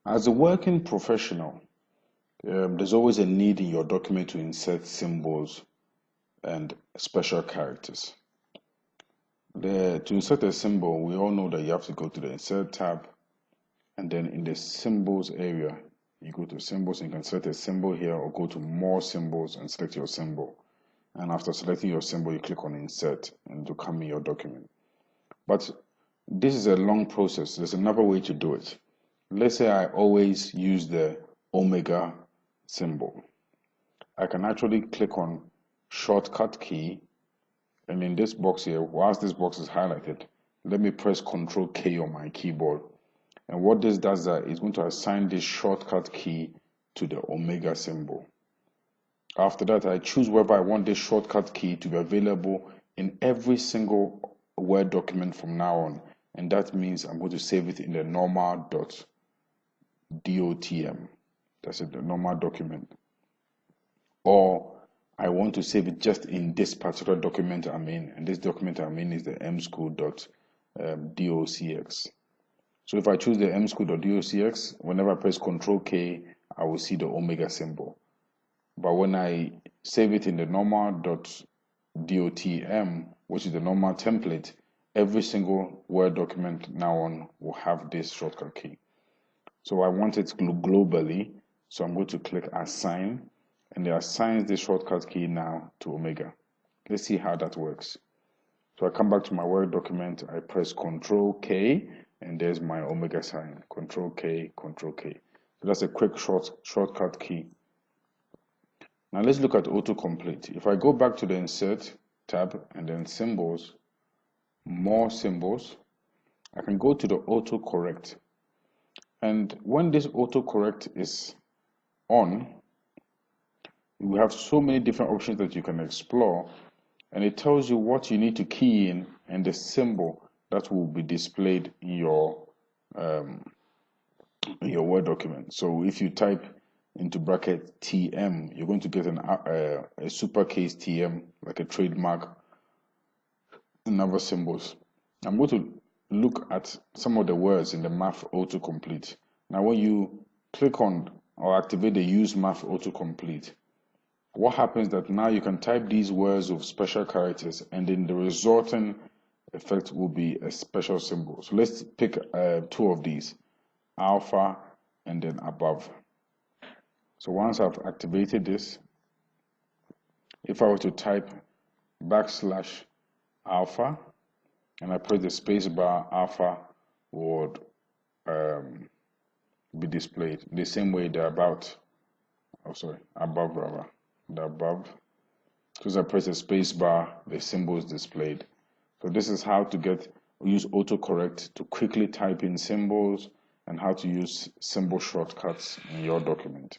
As a working professional, there's always a need in your document to insert symbols and special characters. To insert a symbol, we all know that you have to go to the Insert tab, and then in the Symbols area, you go to Symbols and you can select a symbol here, or go to More Symbols and select your symbol. And after selecting your symbol, you click on Insert, and it will come in your document. But this is a long process. There's another way to do it. Let's say I always use the omega symbol. I can actually click on Shortcut key, and in this box here, whilst this box is highlighted, let me press Ctrl K on my keyboard. And what this does is going to assign this shortcut key to the omega symbol. After that, I choose whether I want this shortcut key to be available in every single Word document from now on. And that means I'm going to save it in the normal.dotm. That's it, the normal document. Or I want to save it just in this particular document I'm in. And this document I'm in is the mschool.docx. So if I choose the mschool.docx, whenever I press Ctrl K, I will see the omega symbol. But when I save it in the normal.dotm, which is the normal template, every single Word document now on will have this shortcut key. So I want it globally, so I'm going to click Assign, and it assigns the shortcut key now to omega. Let's see how that works. So I come back to my Word document, I press Ctrl K, and there's my omega sign. Ctrl K, Ctrl K. So that's a quick shortcut key. Now let's look at autocomplete. If I go back to the Insert tab and then Symbols, More Symbols, I can go to the AutoCorrect. And when this AutoCorrect is on, we have so many different options that you can explore, and it tells you what you need to key in and the symbol that will be displayed in your Word document. So if you type into bracket TM, you're going to get a supercase TM, like a trademark, and other symbols. I'm going to look at some of the words in the Math Autocomplete. Now when you click on or activate the Use Math Autocomplete, what happens that now you can type these words with special characters, and then the resulting effect will be a special symbol. So let's pick two of these, alpha and then above. So once I've activated this, if I were to type \alpha and I press the space bar, alpha would be displayed the same way the above rather. The above. So as I press the space bar, the symbol is displayed. So this is how to use AutoCorrect to quickly type in symbols and how to use symbol shortcuts in your document.